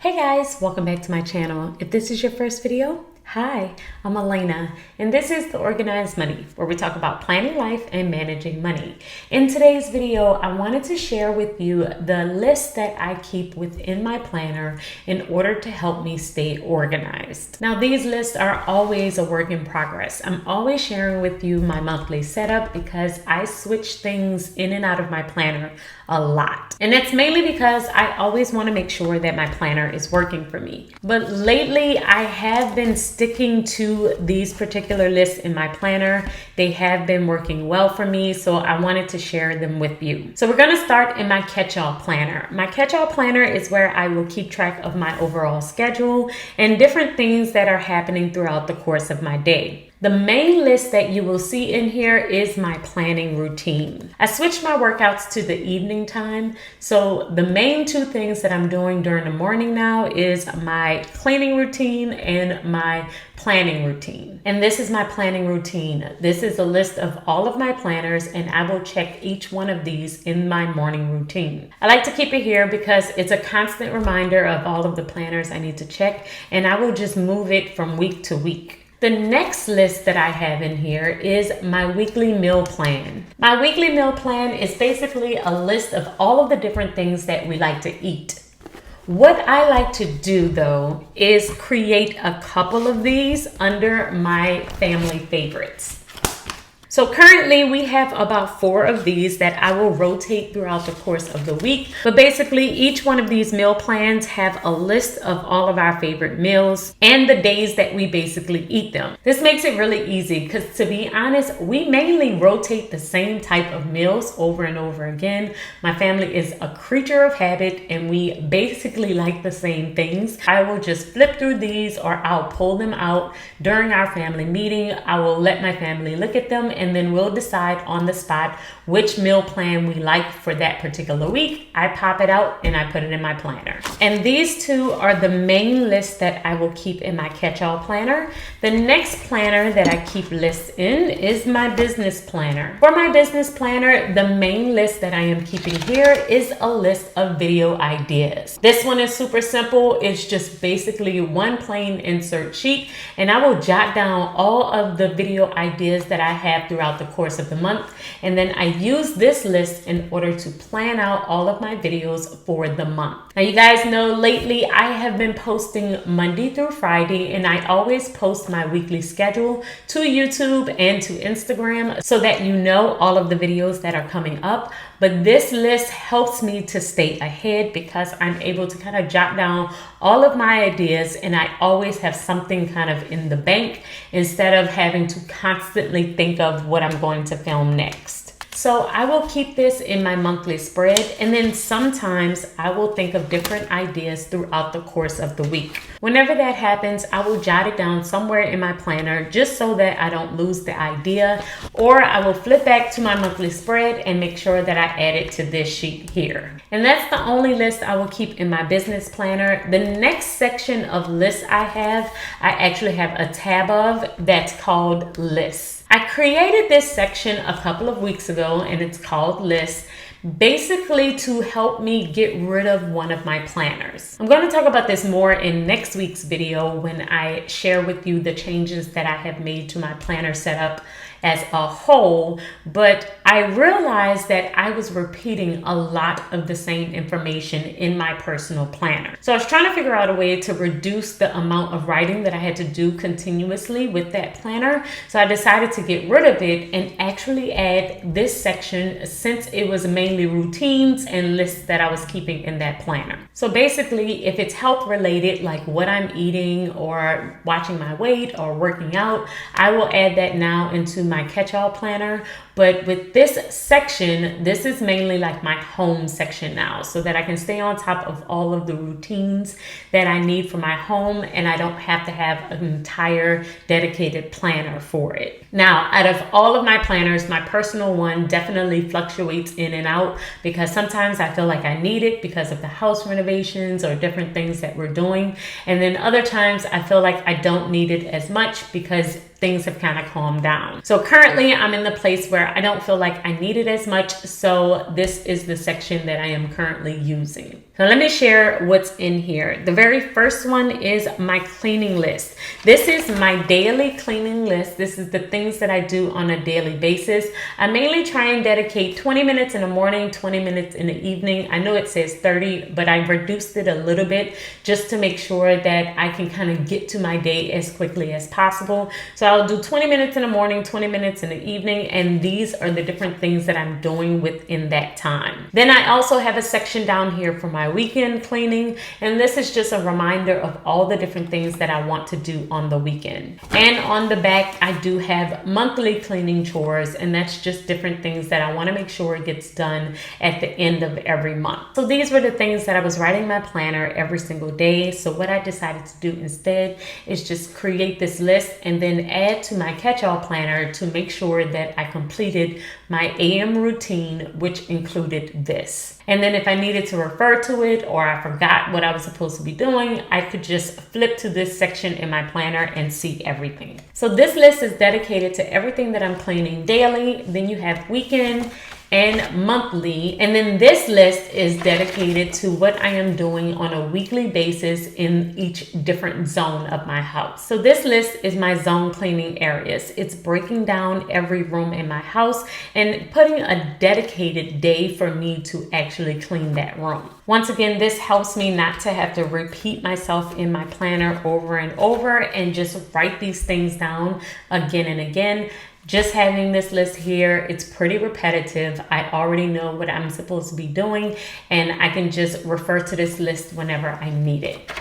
Hey guys, welcome back to my channel. If this is your first video, hi, I'm Alaina, and this is The Organized Money, where we talk about planning life and managing money. In today's video, I wanted to share with you the list that I keep within my planner in order to help me stay organized. Now, these lists are always a work in progress. I'm always sharing with you my monthly setup because I switch things in and out of my planner a lot. And that's mainly because I always want to make sure that my planner is working for me. But lately, I have been sticking to these particular lists in my planner. They have been working well for me, so I wanted to share them with you. So we're going to start in my catch-all planner. My catch-all planner is where I will keep track of my overall schedule and different things that are happening throughout the course of my day. The main list that you will see in here is my planning routine. I switched my workouts to the evening time. So the main two things that I'm doing during the morning now is my cleaning routine and my planning routine. And this is my planning routine. This is a list of all of my planners, and I will check each one of these in my morning routine. I like to keep it here because it's a constant reminder of all of the planners I need to check, and I will just move it from week to week. The next list that I have in here is my weekly meal plan. My weekly meal plan is basically a list of all of the different things that we like to eat. What I like to do though is create a couple of these under my family favorites. So currently we have about 4 of these that I will rotate throughout the course of the week. But basically each one of these meal plans have a list of all of our favorite meals and the days that we basically eat them. This makes it really easy because, to be honest, we mainly rotate the same type of meals over and over again. My family is a creature of habit and we basically like the same things. I will just flip through these, or I'll pull them out during our family meeting. I will let my family look at them, and then we'll decide on the spot which meal plan we like for that particular week. I pop it out and I put it in my planner. And these two are the main lists that I will keep in my catch-all planner. The next planner that I keep lists in is my business planner. For my business planner, the main list that I am keeping here is a list of video ideas. This one is super simple. It's just basically one plain insert sheet, and I will jot down all of the video ideas that I have throughout the course of the month, and then I use this list in order to plan out all of my videos for the month. Now, you guys know lately I have been posting Monday through Friday, and I always post my weekly schedule to YouTube and to Instagram so that you know all of the videos that are coming up. But this list helps me to stay ahead because I'm able to kind of jot down all of my ideas, and I always have something kind of in the bank instead of having to constantly think of what I'm going to film next. So I will keep this in my monthly spread, and then sometimes I will think of different ideas throughout the course of the week. Whenever that happens, I will jot it down somewhere in my planner just so that I don't lose the idea, or I will flip back to my monthly spread and make sure that I add it to this sheet here. And that's the only list I will keep in my business planner. The next section of lists I actually have a tab of that's called lists. I created this section a couple of weeks ago, and it's called lists, basically to help me get rid of one of my planners. I'm going to talk about this more in next week's video when I share with you the changes that I have made to my planner setup as a whole, but I realized that I was repeating a lot of the same information in my personal planner. So I was trying to figure out a way to reduce the amount of writing that I had to do continuously with that planner. So I decided to get rid of it and actually add this section, since it was mainly routines and lists that I was keeping in that planner. So basically, if it's health related, like what I'm eating or watching my weight or working out, I will add that now into my catch-all planner. But with this section, this is mainly like my home section now, so that I can stay on top of all of the routines that I need for my home, and I don't have to have an entire dedicated planner for it. Now, out of all of my planners, my personal one definitely fluctuates in and out because sometimes I feel like I need it because of the house renovations or different things that we're doing. And then other times I feel like I don't need it as much because things have kind of calmed down. So currently I'm in the place where I don't feel like I need it as much. So this is the section that I am currently using. So let me share what's in here. The very first one is my cleaning list. This is my daily cleaning list. This is the things that I do on a daily basis. I mainly try and dedicate 20 minutes in the morning, 20 minutes in the evening. I know it says 30, but I reduced it a little bit just to make sure that I can kind of get to my day as quickly as possible. So I'll do 20 minutes in the morning, 20 minutes in the evening, and these are the different things that I'm doing within that time. Then I also have a section down here for my weekend cleaning, and this is just a reminder of all the different things that I want to do on the weekend. And on the back, I do have monthly cleaning chores, and that's just different things that I want to make sure gets done at the end of every month. So these were the things that I was writing in my planner every single day. So what I decided to do instead is just create this list and then add to my catch-all planner to make sure that I completed my AM routine, which included this. And then if I needed to refer to it or I forgot what I was supposed to be doing, I could just flip to this section in my planner and see everything. So this list is dedicated to everything that I'm cleaning daily. Then you have weekend and monthly, and then this list is dedicated to what I am doing on a weekly basis in each different zone of my house. So this list is my zone cleaning areas. It's breaking down every room in my house and putting a dedicated day for me to actually clean that room. Once again, this helps me not to have to repeat myself in my planner over and over and just write these things down again and again. Just having this list here, it's pretty repetitive. I already know what I'm supposed to be doing, and I can just refer to this list whenever I need it.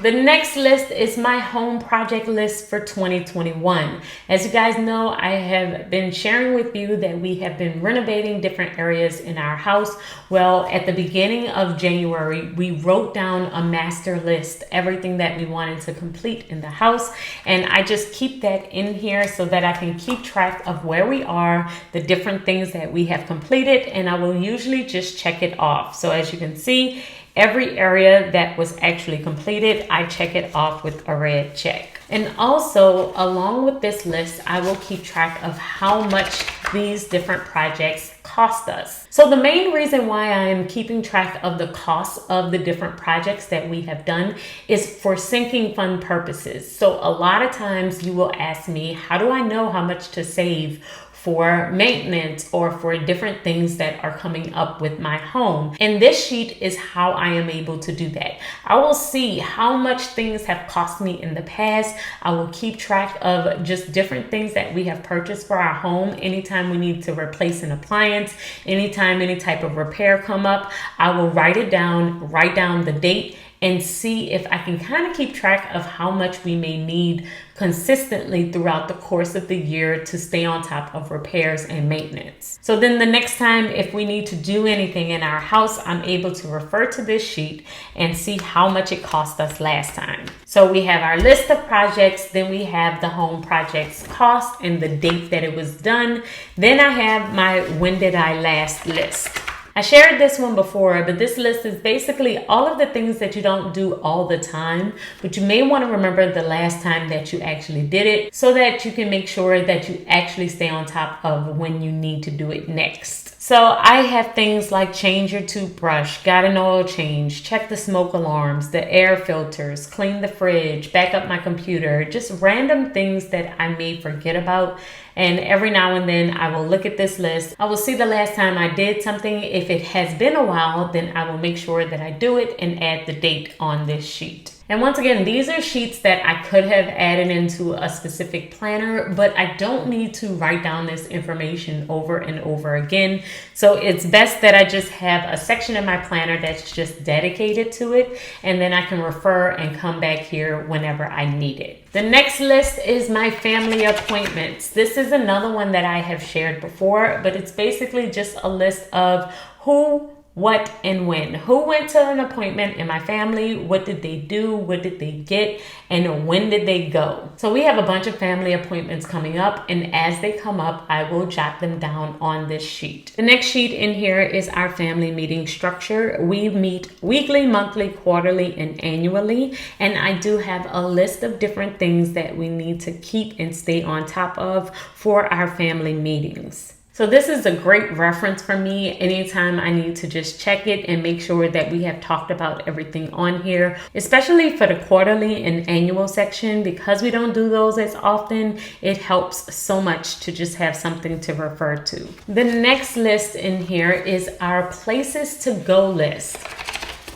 The next list is my home project list for 2021. As you guys know, I have been sharing with you that we have been renovating different areas in our house. Well, at the beginning of January, we wrote down a master list, everything that we wanted to complete in the house. And I just keep that in here so that I can keep track of where we are, the different things that we have completed, and I will usually just check it off. So as you can see, every area that was actually completed, I check it off with a red check. And also, along with this list, I will keep track of how much these different projects cost us. So the main reason why I am keeping track of the cost of the different projects that we have done is for sinking fund purposes. So a lot of times you will ask me, how do I know how much to save for maintenance or for different things that are coming up with my home? And this sheet is how I am able to do that. I will see how much things have cost me in the past. I will keep track of just different things that we have purchased for our home. Anytime we need to replace an appliance, anytime any type of repair come up, I will write it down, write down the date, and see if I can kind of keep track of how much we may need consistently throughout the course of the year to stay on top of repairs and maintenance. So then the next time, if we need to do anything in our house, I'm able to refer to this sheet and see how much it cost us last time. So we have our list of projects, then we have the home project's cost and the date that it was done. Then I have my when did I last list. I shared this one before, but this list is basically all of the things that you don't do all the time, but you may want to remember the last time that you actually did it so that you can make sure that you actually stay on top of when you need to do it next. So I have things like change your toothbrush, got an oil change, check the smoke alarms, the air filters, clean the fridge, back up my computer, just random things that I may forget about. And every now and then I will look at this list. I will see the last time I did something. If it has been a while, then I will make sure that I do it and add the date on this sheet. And once again, these are sheets that I could have added into a specific planner, but I don't need to write down this information over and over again. So it's best that I just have a section in my planner that's just dedicated to it, and then I can refer and come back here whenever I need it. The next list is my family appointments. This is another one that I have shared before, but it's basically just a list of who, what and when. Who went to an appointment in my family? What did they do? What did they get? And when did they go? So we have a bunch of family appointments coming up, and as they come up, I will jot them down on this sheet. The next sheet in here is our family meeting structure. We meet weekly, monthly, quarterly, and annually, and I do have a list of different things that we need to keep and stay on top of for our family meetings. So this is a great reference for me anytime I need to just check it and make sure that we have talked about everything on here, especially for the quarterly and annual section. Because we don't do those as often, it helps so much to just have something to refer to. The next list in here is our places to go list.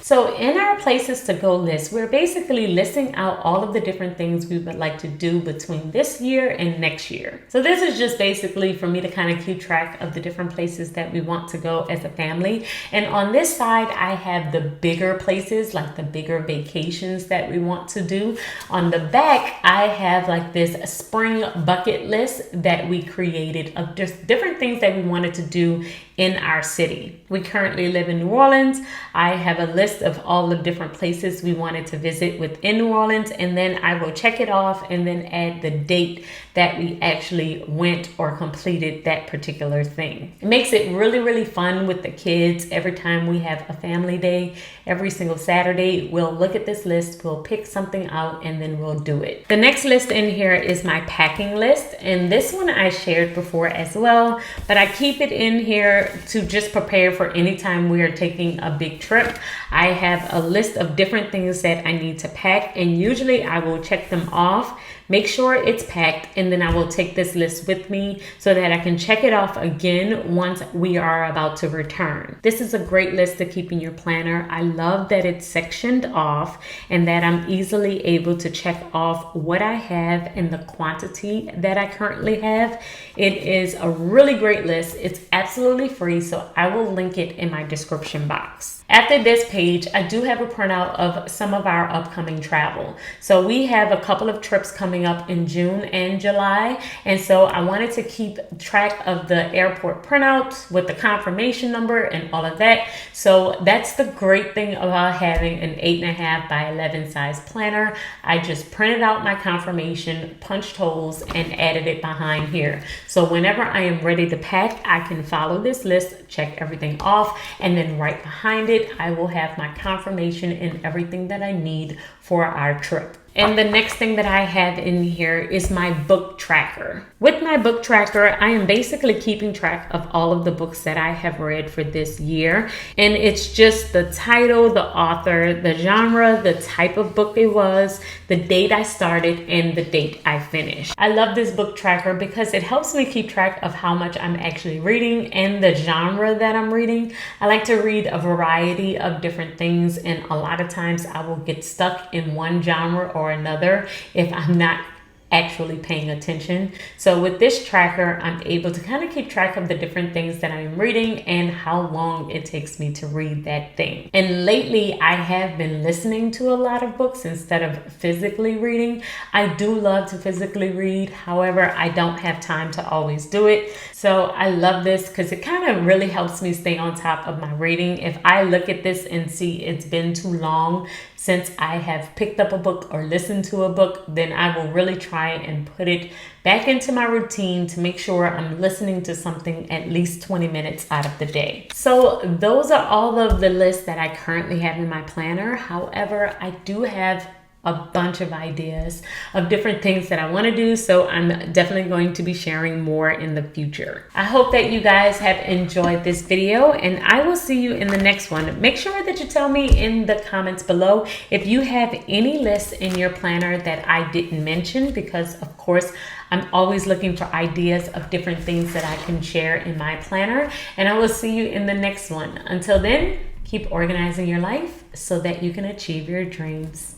So in our places to go list, we're basically listing out all of the different things we would like to do between this year and next year. So this is just basically for me to kind of keep track of the different places that we want to go as a family. And on this side, I have the bigger places, like the bigger vacations that we want to do. On the back, I have like this spring bucket list that we created of just different things that we wanted to do in our city. We currently live in New Orleans. I have a list of all the different places we wanted to visit within New Orleans, and then I will check it off and then add the date that we actually went or completed that particular thing. It makes it really, really fun with the kids. Every time we have a family day, every single Saturday, we'll look at this list, we'll pick something out, and then we'll do it. The next list in here is my packing list, and this one I shared before as well, but I keep it in here to just prepare for any time we are taking a big trip. I have a list of different things that I need to pack, and usually I will check them off, make sure it's packed, and then I will take this list with me so that I can check it off again once we are about to return. This is a great list to keep in your planner. I love that it's sectioned off and that I'm easily able to check off what I have and the quantity that I currently have. It is a really great list. It's absolutely free, so I will link it in my description box. After this page, I do have a printout of some of our upcoming travel. So we have a couple of trips coming up in June and July. And so I wanted to keep track of the airport printouts with the confirmation number and all of that. So that's the great thing about having an 8.5 by 11 size planner. I just printed out my confirmation, punched holes, and added it behind here. So whenever I am ready to pack, I can follow this list, check everything off, and then right behind it, I will have my confirmation and everything that I need for our trip. And the next thing that I have in here is my book tracker. With my book tracker, I am basically keeping track of all of the books that I have read for this year. And it's just the title, the author, the genre, the type of book it was, the date I started, and the date I finished. I love this book tracker because it helps me keep track of how much I'm actually reading and the genre that I'm reading. I like to read a variety of different things, and a lot of times I will get stuck in one genre or another if I'm not actually paying attention. So with this tracker, I'm able to kind of keep track of the different things that I'm reading and how long it takes me to read that thing. And lately, I have been listening to a lot of books instead of physically reading. I do love to physically read. However, I don't have time to always do it. So I love this because it kind of really helps me stay on top of my reading. If I look at this and see it's been too long since I have picked up a book or listened to a book, then I will really try and put it back into my routine to make sure I'm listening to something at least 20 minutes out of the day. So those are all of the lists that I currently have in my planner. However, I do have a bunch of ideas of different things that I want to do, so I'm definitely going to be sharing more in the future. I hope that you guys have enjoyed this video, and I will see you in the next one. Make sure that you tell me in the comments below if you have any lists in your planner that I didn't mention, because of course I'm always looking for ideas of different things that I can share in my planner, and I will see you in the next one. Until then, keep organizing your life so that you can achieve your dreams.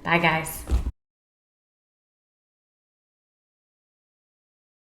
Bye, guys.